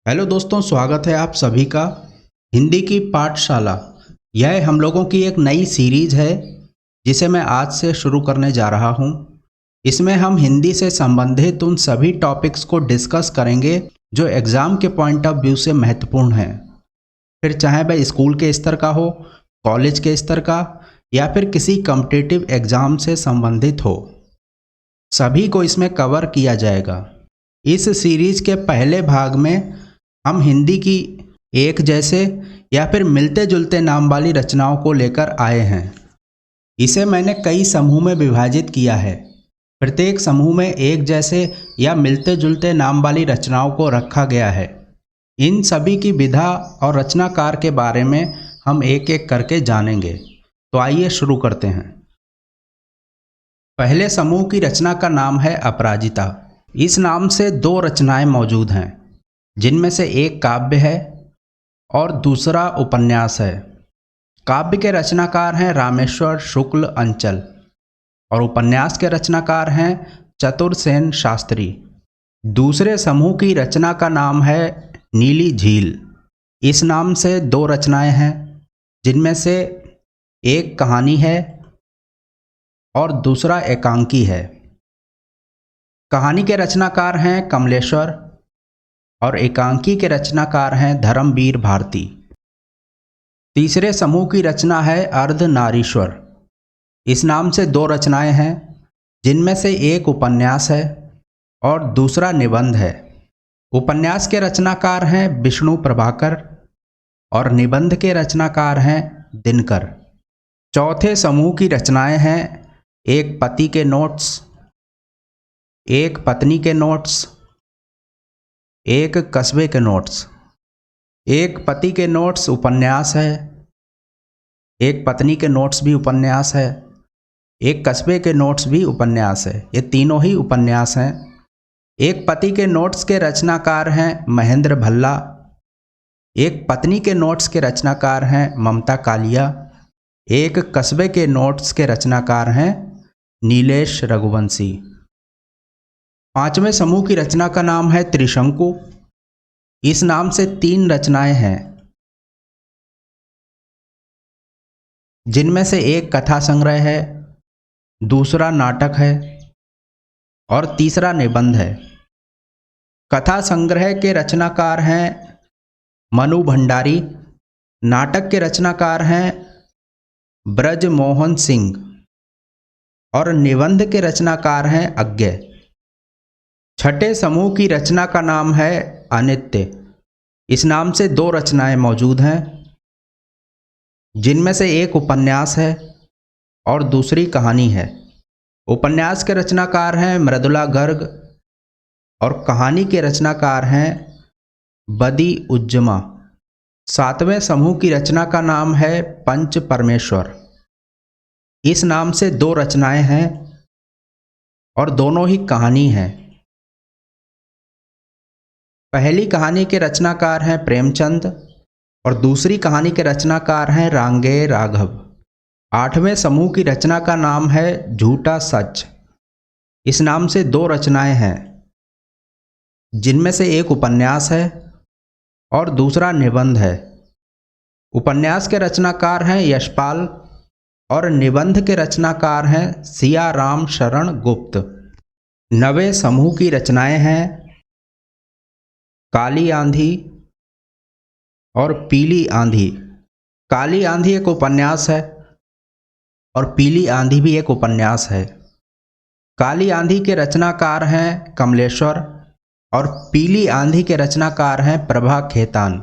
Hello दोस्तों, स्वागत है आप सभी का हिंदी की पाठशाला। यह हम लोगों की एक नई सीरीज है जिसे मैं आज से शुरू करने जा रहा हूं। इसमें हम हिंदी से संबंधित उन सभी टॉपिक्स को डिस्कस करेंगे जो एग्ज़ाम के पॉइंट ऑफ व्यू से महत्वपूर्ण हैं। फिर चाहे वह स्कूल के स्तर का हो, कॉलेज के स्तर का या फिर किसी कॉम्पिटिटिव एग्ज़ाम से संबंधित हो, सभी को इसमें कवर किया जाएगा। इस सीरीज के पहले भाग में हम हिंदी की एक जैसे या फिर मिलते जुलते नाम वाली रचनाओं को लेकर आए हैं। इसे मैंने कई समूह में विभाजित किया है। प्रत्येक समूह में एक जैसे या मिलते जुलते नाम वाली रचनाओं को रखा गया है। इन सभी की विधा और रचनाकार के बारे में हम एक एक करके जानेंगे। तो आइए शुरू करते हैं। पहले समूह की रचना का नाम है अपराजिता। इस नाम से दो रचनाएं मौजूद हैं, जिनमें से एक काव्य है और दूसरा उपन्यास है। काव्य के रचनाकार हैं रामेश्वर शुक्ल अंचल और उपन्यास के रचनाकार हैं चतुरसेन शास्त्री। दूसरे समूह की रचना का नाम है नीली झील। इस नाम से दो रचनाएं हैं, जिनमें से एक कहानी है और दूसरा एकांकी है। कहानी के रचनाकार हैं कमलेश्वर और एकांकी के रचनाकार हैं धर्मवीर भारती। तीसरे समूह की रचना है अर्धनारीश्वर। इस नाम से दो रचनाएं हैं, जिनमें से एक उपन्यास है और दूसरा निबंध है। उपन्यास के रचनाकार हैं विष्णु प्रभाकर और निबंध के रचनाकार हैं दिनकर। चौथे समूह की रचनाएं हैं एक पति के नोट्स, एक पत्नी के नोट्स, एक कस्बे के नोट्स। एक पति के नोट्स उपन्यास है, एक पत्नी के नोट्स भी उपन्यास है, एक कस्बे के नोट्स भी उपन्यास है। ये तीनों ही उपन्यास हैं। एक पति के नोट्स के रचनाकार हैं महेंद्र भल्ला, एक पत्नी के नोट्स के रचनाकार हैं ममता कालिया, एक कस्बे के नोट्स के रचनाकार हैं नीलेश रघुवंशी। पांचवें समूह की रचना का नाम है त्रिशंकु। इस नाम से तीन रचनाएं हैं, जिनमें से एक कथा संग्रह है, दूसरा नाटक है और तीसरा निबंध है। कथा संग्रह के रचनाकार हैं मनु भंडारी, नाटक के रचनाकार हैं ब्रज मोहन सिंह और निबंध के रचनाकार हैं अज्ञे। छठे समूह की रचना का नाम है अनित्य। इस नाम से दो रचनाएं मौजूद हैं, जिनमें से एक उपन्यास है और दूसरी कहानी है। उपन्यास के रचनाकार हैं मृदुला गर्ग और कहानी के रचनाकार हैं बदी उज्जमा। सातवें समूह की रचना का नाम है पंच परमेश्वर। इस नाम से दो रचनाएं हैं और दोनों ही कहानी हैं। पहली कहानी के रचनाकार हैं प्रेमचंद और दूसरी कहानी के रचनाकार हैं रांगेय राघव। आठवें समूह की रचना का नाम है झूठा सच। इस नाम से दो रचनाएं हैं, जिनमें से एक उपन्यास है और दूसरा निबंध है। उपन्यास के रचनाकार हैं यशपाल और निबंध के रचनाकार हैं सिया राम शरण गुप्त। नवे समूह की रचनाएं हैं काली आंधी और पीली आंधी। काली आंधी एक उपन्यास है और पीली आंधी भी एक उपन्यास है। काली आंधी के रचनाकार हैं कमलेश्वर और पीली आंधी के रचनाकार हैं प्रभा खेतान।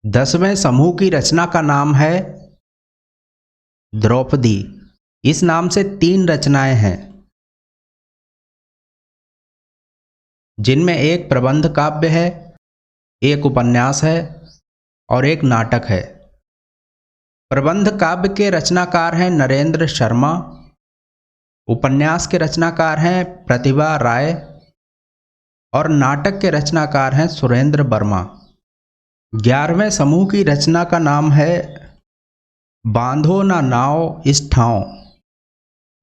दसवें समूह की रचना का नाम है द्रौपदी। इस नाम से तीन रचनाएं हैं, जिनमें एक प्रबंध काव्य है, एक उपन्यास है और एक नाटक है। प्रबंध काव्य के रचनाकार हैं नरेंद्र शर्मा, उपन्यास के रचनाकार हैं प्रतिभा राय और नाटक के रचनाकार हैं सुरेंद्र वर्मा। 11वें समूह की रचना का नाम है बांधो ना नाव इस ठाव।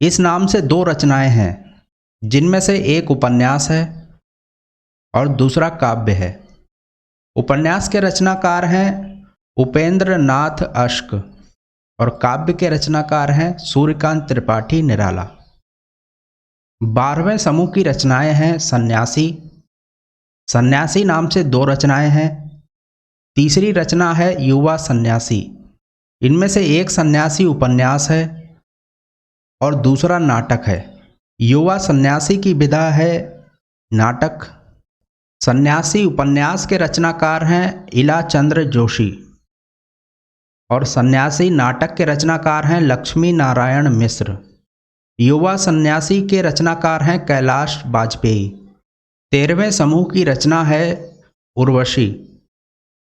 इस नाम से दो रचनाएं हैं, जिनमें से एक उपन्यास है और दूसरा काव्य है। उपन्यास के रचनाकार हैं उपेंद्र नाथ अश्क और काव्य के रचनाकार हैं सूर्यकांत त्रिपाठी निराला। 12वें समूह की रचनाएं हैं सन्यासी। सन्यासी नाम से 2 रचनाएं हैं। तीसरी रचना है युवा सन्यासी। इनमें से एक सन्यासी उपन्यास है और दूसरा नाटक है। युवा सन्यासी की विधा है नाटक। सन्यासी उपन्यास के रचनाकार हैं इलाचंद्र जोशी और सन्यासी नाटक के रचनाकार हैं लक्ष्मी नारायण मिश्र। युवा सन्यासी के रचनाकार हैं कैलाश वाजपेयी। 13वें समूह की रचना है उर्वशी।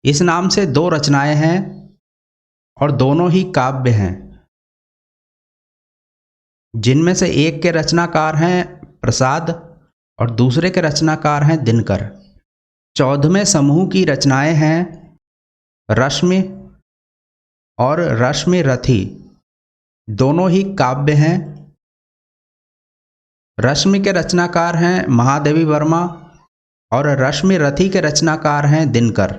इस नाम से 2 रचनाएं हैं और दोनों ही काव्य हैं, जिनमें से एक के रचनाकार हैं प्रसाद और दूसरे के रचनाकार हैं दिनकर। 14वें समूह की रचनाएं हैं रश्मि और रश्मि रथी। दोनों ही काव्य हैं। रश्मि के रचनाकार हैं महादेवी वर्मा और रश्मि रथी के रचनाकार हैं दिनकर।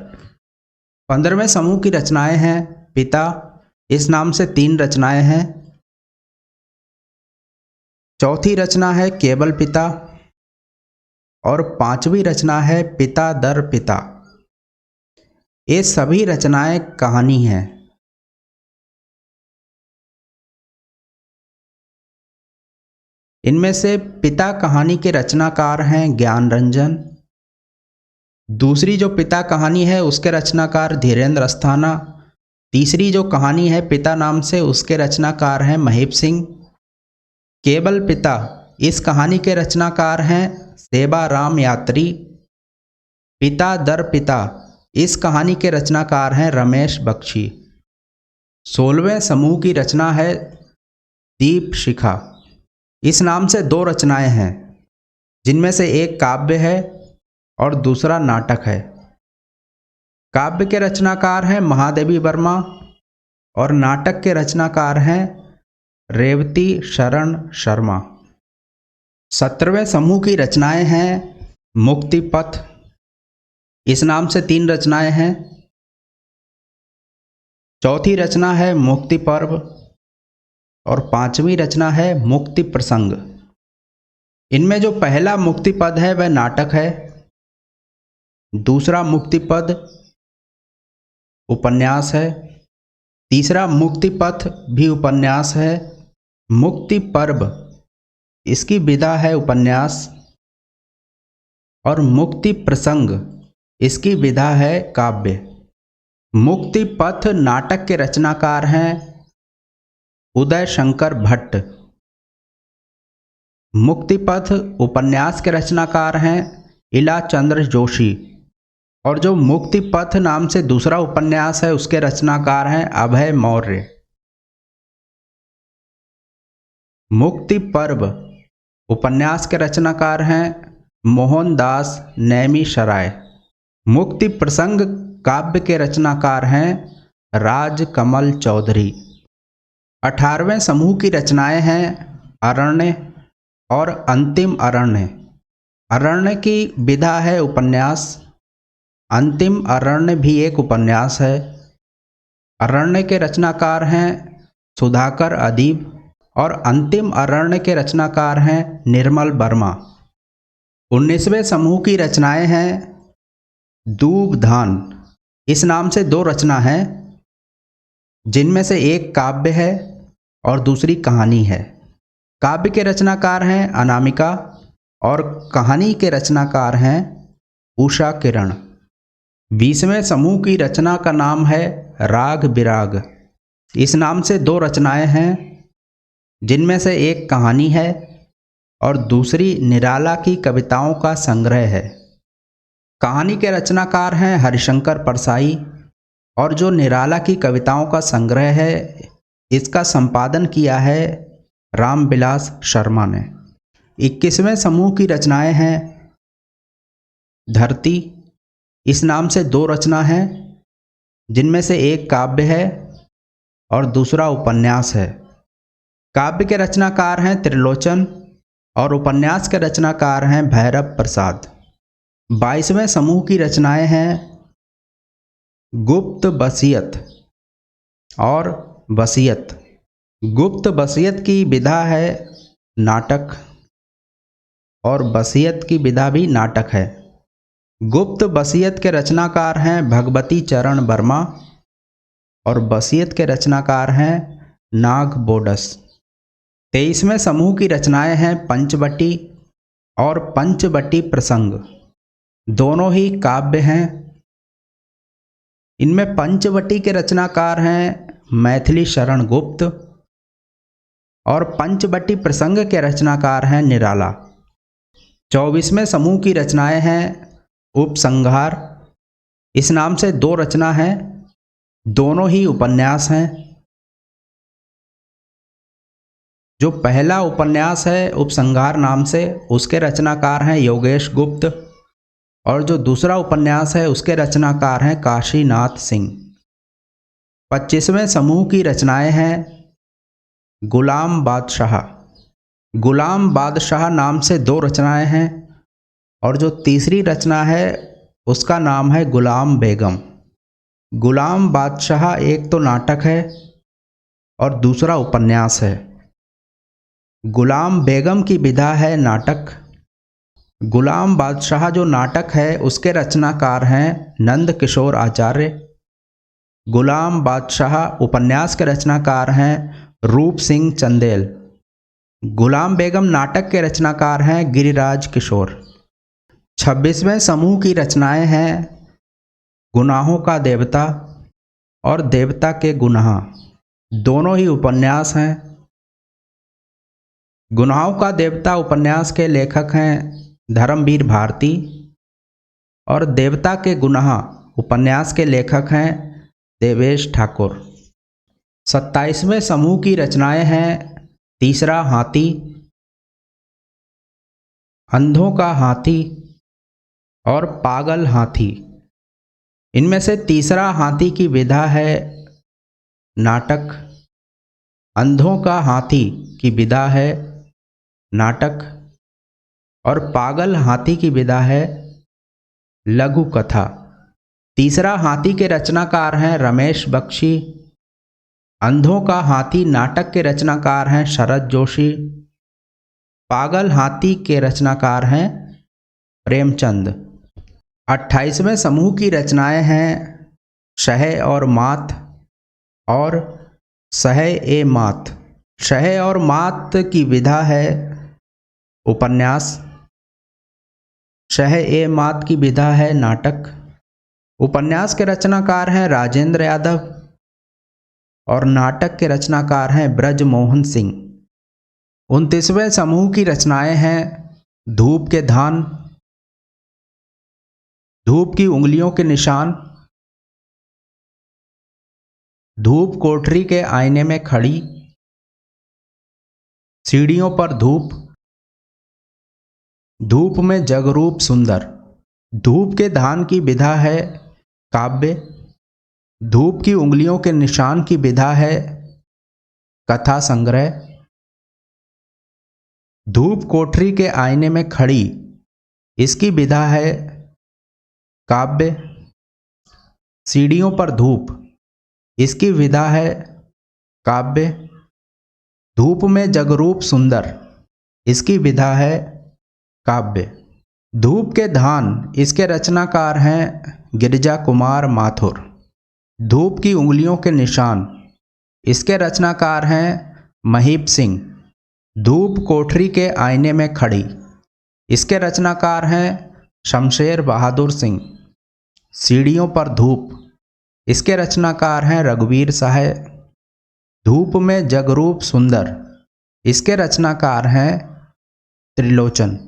15वें समूह की रचनाएं हैं पिता। इस नाम से 3 रचनाएं हैं। चौथी रचना है केवल पिता और 5वीं रचना है पिता दर पिता। ये सभी रचनाएं कहानी हैं। इनमें से पिता कहानी के रचनाकार हैं ज्ञान रंजन। दूसरी जो पिता कहानी है उसके रचनाकार धीरेन्द्र अस्थाना। तीसरी जो कहानी है पिता नाम से उसके रचनाकार हैं महीप सिंह। केवल पिता इस कहानी के रचनाकार हैं सेवा राम यात्री। पिता दर पिता इस कहानी के रचनाकार हैं रमेश बख्शी। 16वें समूह की रचना है दीप शिखा। इस नाम से 2 रचनाएं हैं, जिनमें से एक काव्य है और दूसरा नाटक है। काव्य के रचनाकार हैं महादेवी वर्मा और नाटक के रचनाकार हैं रेवती शरण शर्मा। 17वें समूह की रचनाएं हैं मुक्ति पथ। इस नाम से 3 रचनाएं हैं। चौथी रचना है मुक्ति पर्व और 5वीं रचना है मुक्ति प्रसंग। इनमें जो पहला मुक्ति पद है वह नाटक है। दूसरा मुक्ति पद उपन्यास है। तीसरा मुक्ति पथ भी उपन्यास है। मुक्ति पर्व इसकी विधा है उपन्यास और मुक्ति प्रसंग इसकी विधा है काव्य। मुक्ति पथ नाटक के रचनाकार हैं उदय शंकर भट्ट। मुक्ति पथ उपन्यास के रचनाकार हैं इलाचंद्र जोशी और जो मुक्ति पथ नाम से दूसरा उपन्यास है उसके रचनाकार हैं अभय मौर्य। मुक्ति पर्व उपन्यास के रचनाकार हैं मोहनदास नैमिषराय। मुक्ति प्रसंग काव्य के रचनाकार हैं राजकमल चौधरी। 18वें समूह की रचनाएं हैं अरण्य और अंतिम अरण्य। अरण्य की विधा है उपन्यास। अंतिम अरण्य भी एक उपन्यास है। अरण्य के रचनाकार हैं सुधाकर अदीब और अंतिम अरण्य के रचनाकार हैं निर्मल वर्मा। 19वें समूह की रचनाएं हैं दूबधान। इस नाम से 2 रचना हैं, जिनमें से एक काव्य है और दूसरी कहानी है। काव्य के रचनाकार हैं अनामिका और कहानी के रचनाकार हैं उषा किरण। 20वें समूह की रचना का नाम है राग बिराग। इस नाम से 2 रचनाएं हैं, जिनमें से एक कहानी है और दूसरी निराला की कविताओं का संग्रह है। कहानी के रचनाकार हैं हरिशंकर परसाई और जो निराला की कविताओं का संग्रह है इसका संपादन किया है रामविलास शर्मा ने। 21वें समूह की रचनाएं हैं धरती। इस नाम से 2 रचना हैं, जिनमें से एक काव्य है और दूसरा उपन्यास है। काव्य के रचनाकार हैं त्रिलोचन और उपन्यास के रचनाकार हैं भैरव प्रसाद। 22वें समूह की रचनाएं हैं गुप्त वसीयत और वसीयत। गुप्त वसीयत की विधा है नाटक और वसीयत की विधा भी नाटक है। गुप्त वसीयत के रचनाकार हैं भगवती चरण वर्मा और वसीयत के रचनाकार हैं नाग बोडस। 23वें समूह की रचनाएं हैं पंचवटी और पंचवटी प्रसंग। दोनों ही काव्य हैं। इनमें पंचवटी के रचनाकार हैं मैथिली शरण गुप्त और पंचवटी प्रसंग के रचनाकार हैं निराला। 24वें समूह की रचनाएं हैं उपसंहार। इस नाम से 2 रचना हैं, दोनों ही उपन्यास हैं। जो पहला उपन्यास है उपसंहार नाम से, उसके रचनाकार हैं योगेश गुप्त और जो दूसरा उपन्यास है उसके रचनाकार हैं काशीनाथ सिंह। 25वें समूह की रचनाएं हैं गुलाम बादशाह। गुलाम बादशाह नाम से 2 रचनाएं हैं और जो तीसरी रचना है उसका नाम है गुलाम बेगम। गुलाम बादशाह एक तो नाटक है और दूसरा उपन्यास है। गुलाम बेगम की विधा है नाटक। गुलाम बादशाह जो नाटक है उसके रचनाकार हैं नंद किशोर आचार्य। गुलाम बादशाह उपन्यास के रचनाकार हैं रूप सिंह चंदेल। गुलाम बेगम नाटक के रचनाकार हैं गिरिराज किशोर। 26वें समूह की रचनाएं हैं गुनाहों का देवता और देवता के गुनाह। दोनों ही उपन्यास हैं। गुनाहों का देवता उपन्यास के लेखक हैं धर्मवीर भारती और देवता के गुनाह उपन्यास के लेखक हैं देवेश ठाकुर। 27वें समूह की रचनाएं हैं तीसरा हाथी, अंधों का हाथी और पागल हाथी। इनमें से तीसरा हाथी की विधा है नाटक, अंधों का हाथी की विधा है नाटक और पागल हाथी की विधा है लघु कथा। तीसरा हाथी के रचनाकार हैं रमेश बख्शी। अंधों का हाथी नाटक के रचनाकार हैं शरद जोशी। पागल हाथी के रचनाकार हैं प्रेमचंद। 28वें समूह की रचनाएं हैं शह और मात और सह ए मात। शह और मात की विधा है उपन्यास। शह ए मात की विधा है नाटक। उपन्यास के रचनाकार हैं राजेंद्र यादव और नाटक के रचनाकार हैं ब्रजमोहन सिंह। 29वें समूह की रचनाएं हैं धूप के धान, धूप की उंगलियों के निशान, धूप कोठरी के आईने में खड़ी, सीढ़ियों पर धूप, धूप में जगरूप सुंदर। धूप के धान की विधा है काव्य। धूप की उंगलियों के निशान की विधा है कथा संग्रह। धूप कोठरी के आईने में खड़ी, इसकी विधा है काव्य। सीढ़ियों पर धूप, इसकी विधा है काव्य। धूप में जगरूप सुंदर, इसकी विधा है काव्य। धूप के धान, इसके रचनाकार हैं गिरिजा कुमार माथुर। धूप की उंगलियों के निशान, इसके रचनाकार हैं महीप सिंह। धूप कोठरी के आईने में खड़ी, इसके रचनाकार हैं शमशेर बहादुर सिंह। सीढ़ियों पर धूप, इसके रचनाकार हैं रघुवीर साहे। धूप में जगरूप सुंदर, इसके रचनाकार हैं त्रिलोचन।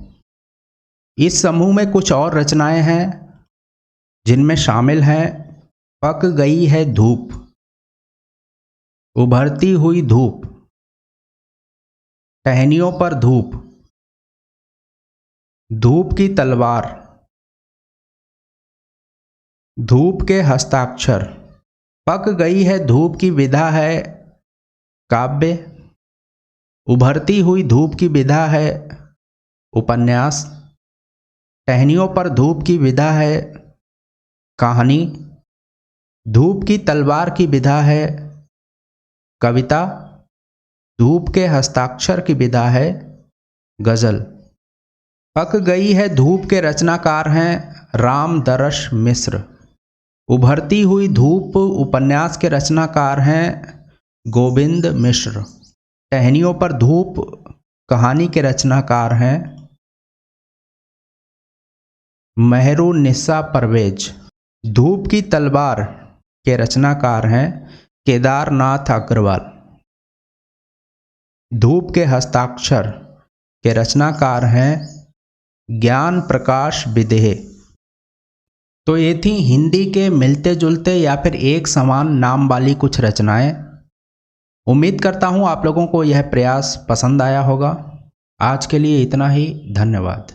इस समूह में कुछ और रचनाएं हैं जिनमें शामिल हैं पक गई है धूप, उभरती हुई धूप, टहनियों पर धूप, धूप की तलवार, धूप के हस्ताक्षर। पक गई है धूप की विधा है काव्य। उभरती हुई धूप की विधा है उपन्यास। टहनियों पर धूप की विधा है कहानी। धूप की तलवार की विधा है कविता। धूप के हस्ताक्षर की विधा है गजल। पक गई है धूप के रचनाकार हैं रामदरस मिश्र। उभरती हुई धूप उपन्यास के रचनाकार हैं गोविंद मिश्र। टहनियों पर धूप कहानी के रचनाकार हैं मेहरुन्निसा परवेज। धूप की तलवार के रचनाकार हैं केदारनाथ अग्रवाल। धूप के हस्ताक्षर के रचनाकार हैं ज्ञान प्रकाश विदेह। तो ये थी हिंदी के मिलते जुलते या फिर एक समान नाम वाली कुछ रचनाएं। उम्मीद करता हूँ आप लोगों को यह प्रयास पसंद आया होगा। आज के लिए इतना ही, धन्यवाद।